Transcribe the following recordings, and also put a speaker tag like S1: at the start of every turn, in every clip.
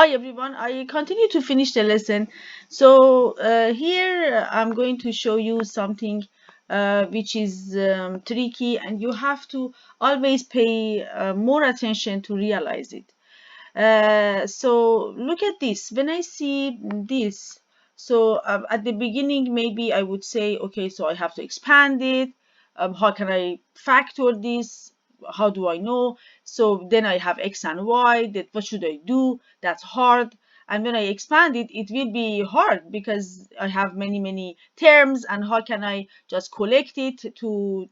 S1: Hi everyone, I continue to finish the lesson. So here I'm going to show you something which is tricky, and you have to always pay more attention to realize it. So look at this. When I see this, so at the beginning maybe I would say, okay, so I have to expand it. How can I factor this? How do I know? So then I have x and y. That what should I do? That's hard. And when I expand it, it will be hard because I have many terms. And how can I just collect it to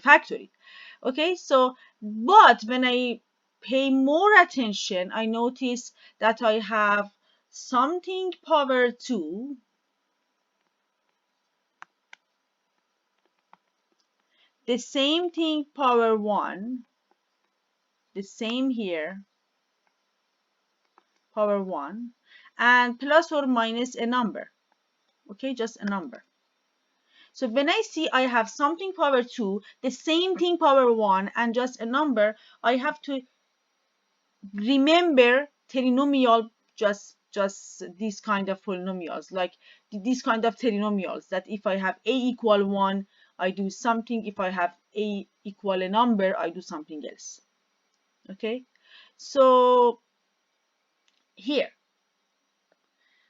S1: factor it? Okay, so but when I pay more attention, I notice that I have something power 2, the same thing power 1, the same here, power 1, and plus or minus a number. Okay, just a number. So when I see I have something power 2, the same thing power 1, and just a number, I have to remember trinomial, just these kind of polynomials, like these kind of trinomials, that if I have a equal 1, I do something. If I have a equal a number, I do something else. Okay, so here,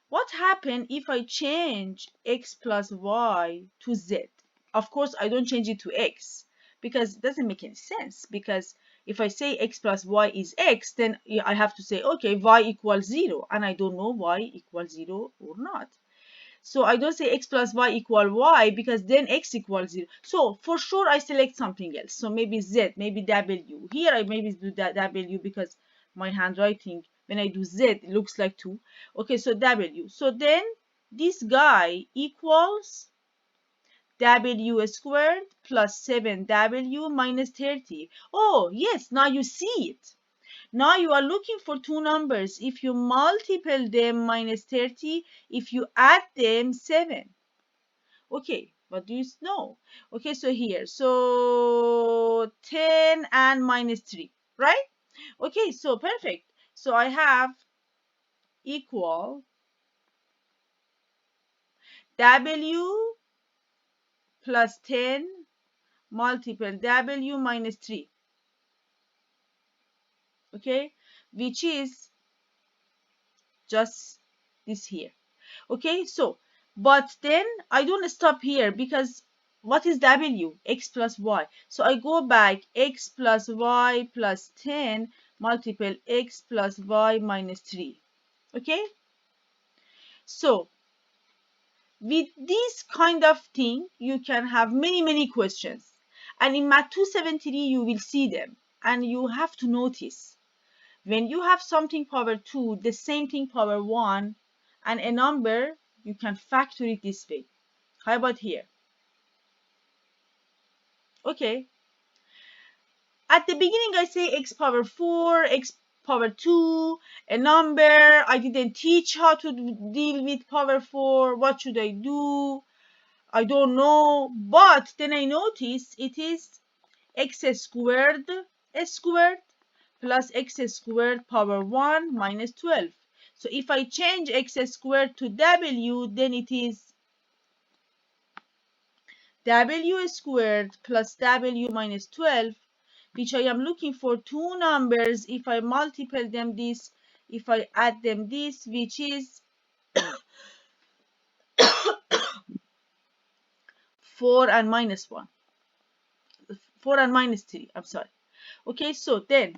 S1: what happens if I change x plus y to z? Of course, I don't change it to x because it doesn't make any sense. Because if I say x plus y is x, then I have to say, okay, y equals 0, and I don't know y equals 0 or not. So I don't say x plus y equal y because then x equals 0. So for sure I select something else. So maybe z, maybe w. Here I maybe do that w because my handwriting, when I do z, it looks like 2. Okay, so w. So then this guy equals w squared plus 7w minus 30. Oh, yes, now you see it. Now you are looking for two numbers. If you multiply them minus 30, if you add them 7. Okay, what do you know? Okay, so here, so 10 and minus 3, right? Okay, so perfect. So I have equal w plus 10 multiple w minus 3, okay, which is just this here. Okay, so but then I don't stop here because what is w? X plus y. So I go back, x plus y plus 10 multiple x plus y minus 3. Okay, so with this kind of thing you can have many questions, and in math 273 you will see them, and you have to notice when you have something power 2, the same thing power 1, and a number, you can factor it this way. How about here? Okay. At the beginning, I say x power 4, x power 2, a number. I didn't teach how to deal with power 4. What should I do? I don't know. But then I notice it is x squared plus x squared power 1 minus 12. So if I change x squared to w, then it is w squared plus w minus 12, which I am looking for two numbers. If I multiply them this, if I add them this, which is 4 and minus 1. 4 and minus 3, I'm sorry. Okay, so then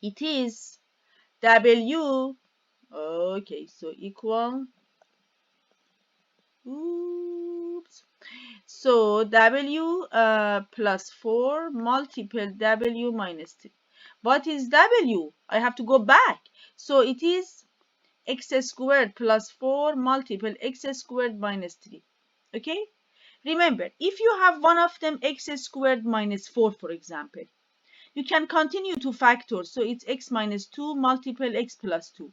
S1: it is w, okay, so equal, oops. So w plus 4 multiple w minus 3. What is w? I have to go back. So it is x squared plus 4 multiple x squared minus 3. Okay? Remember, if you have one of them x squared minus 4, for example, you can continue to factor. So it's x minus 2 multiple x plus 2.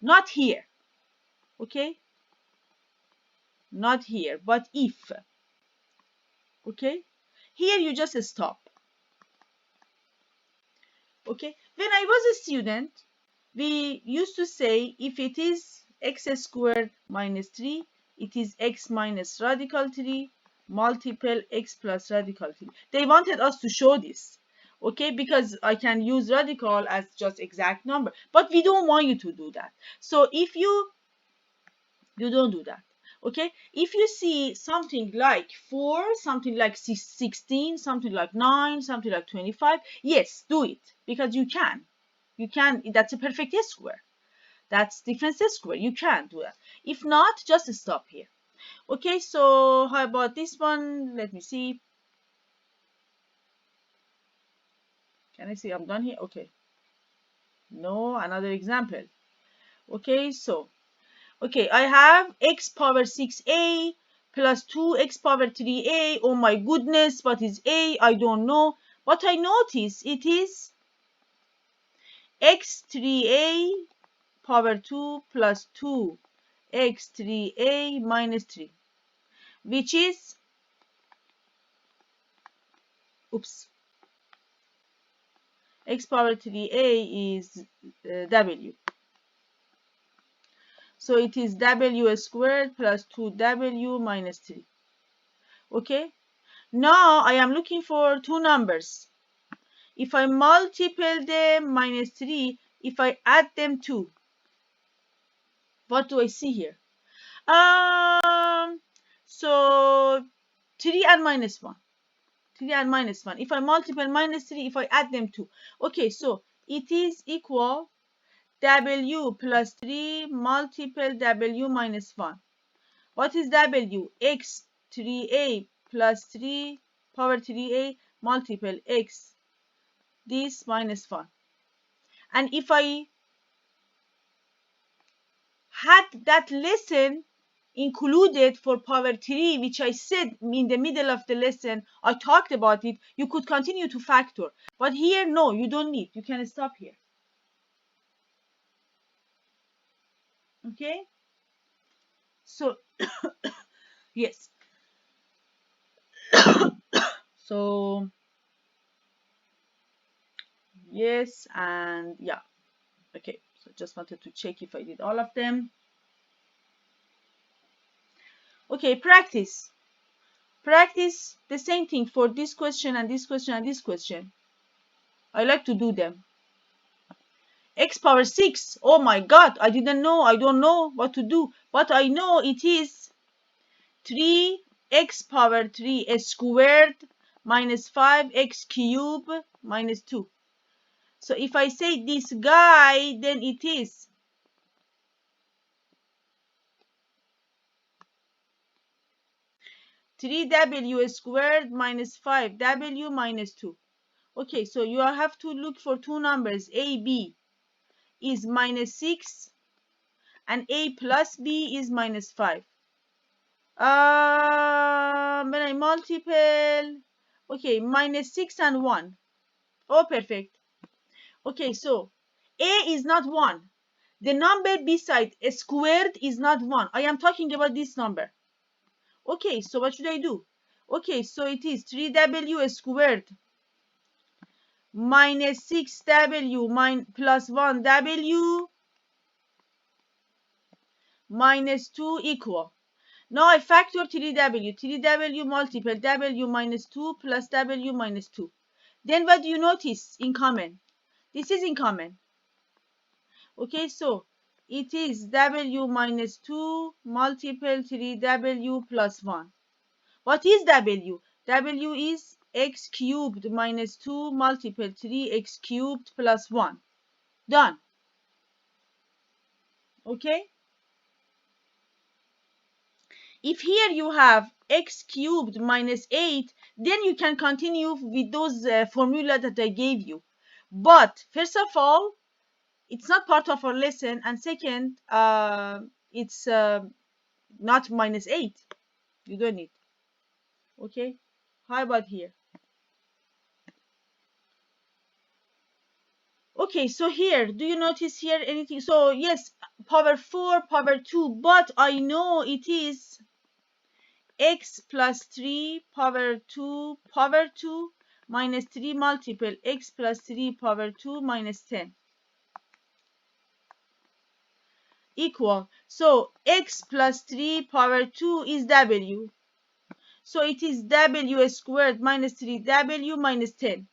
S1: Not here. Okay? Not here, but if. Okay? Here you just stop. Okay, when I was a student, We used to say if it is x squared minus 3, it is x minus radical 3 multiple x plus radical 3. They wanted us to show this, okay, because I can use radical as just exact number, but we don't want you to do that. So if you don't do that, okay. If you see something like 4, something like 16, something like 9, something like 25, yes, do it, because you can. That's a perfect square. That's difference square. You can do that. If not, just stop here. Okay, so how about this one? Let me see. Can I see I'm done here? Okay. No, another example. Okay, so okay, I have x power 6a plus 2x power 3a. Oh my goodness, what is a? I don't know. But I notice it is x3a power 2 plus 2x3a minus 3, which is, oops, x power 3a is w. So it is w squared plus 2w minus 3. Okay, now I am looking for two numbers. If I multiply them minus 3, if I add them 2, what do I see here? So 3 and minus 1. 3 and minus 1. If I multiply minus 3, if I add them 2. Okay, so it is equal w plus 3 multiple w minus 1. What is w? X 3a plus 3 power 3a multiple x, this minus 1. And if I had that lesson included for power 3, which I said in the middle of the lesson, I talked about it, you could continue to factor. But here, no, you don't need. You can stop here. Okay? So, yes. So, yes, and yeah. Okay, so just wanted to check if I did all of them. Okay, practice. Practice the same thing for this question and this question and this question. I like to do them. X power 6. Oh my god, I didn't know. I don't know what to do. But I know it is 3x power 3 squared minus 5x cubed minus 2. So if I say this guy, then it is 3w squared minus 5w minus 2. Okay, so you have to look for two numbers. A, B is minus 6 and A plus B is minus 5. When I multiple, okay, minus 6 and 1. Oh, perfect. Okay, so A is not 1. The number beside a squared is not 1. I am talking about this number. Okay, so what should I do? Okay, so it is 3w squared minus 6w plus 1w minus 2 equal. Now I factor 3w. 3w multiple w minus 2 plus w minus 2. Then what do you notice in common? This is in common. Okay, so it is w minus 2 multiple 3w plus 1. What is w? W is x cubed minus 2 multiple 3x cubed plus 1. Done. Okay? If here you have x cubed minus 8, then you can continue with those formula that I gave you. But first of all, it's not part of our lesson, and second, it's not minus 8. You don't need. Okay? How about here? Okay, so here, do you notice here anything? So yes, power 4, power 2, but I know it is x plus 3 power 2 minus 3 multiple x plus 3 power 2 minus 10. equal. So x plus 3 power 2 is w. So it is w squared minus 3w minus 10.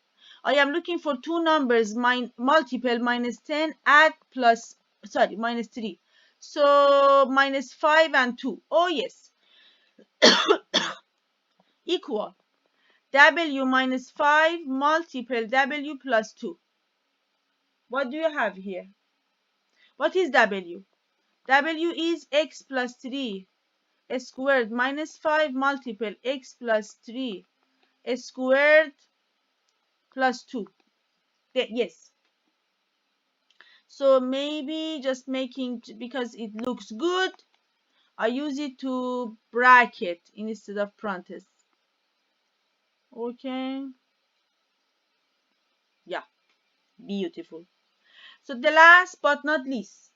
S1: I am looking for two numbers, multiple minus 10, add plus, sorry, minus 3. So minus 5 and 2. Oh yes, equal w minus 5 multiple w plus 2. What do you have here? What is w? W is x plus 3 squared minus 5 multiple x plus 3 squared plus 2. Yes. So maybe just making, because it looks good, I use it to bracket instead of parentheses. Okay. Yeah, beautiful. So the last but not least,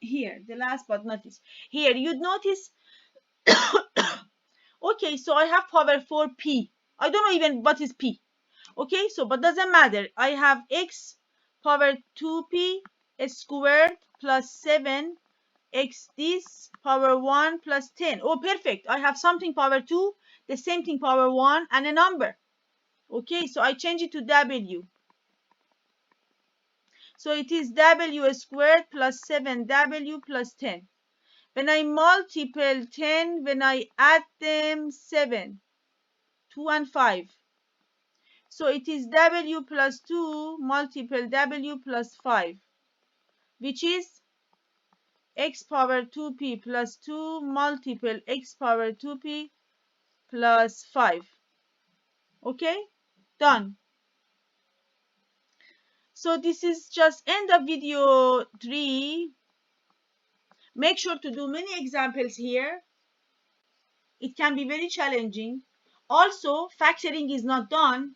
S1: here, here you'd notice, okay, so I have power 4p. I don't know even what is p. Okay, so but doesn't matter. I have x power 2p squared plus 7 x this power 1 plus 10. Oh, perfect. I have something power 2, the same thing power 1, and a number. Okay, so I change it to w. So it is w squared plus 7w plus 10. When I multiply 10, when I add them 7, 2 and 5. So it is w plus 2 multiple w plus 5, which is x power 2p plus 2 multiple x power 2p plus 5. Okay, done. So this is just end of video 3. Make sure to do many examples here. It can be very challenging. Also, factoring is not done.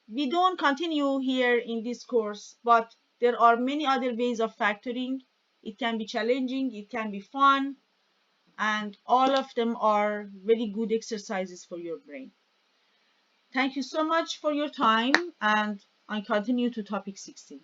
S1: We don't continue here in this course, but there are many other ways of factoring. It can be challenging, it can be fun, and all of them are very good exercises for your brain. Thank you so much for your time, and I continue to topic 16.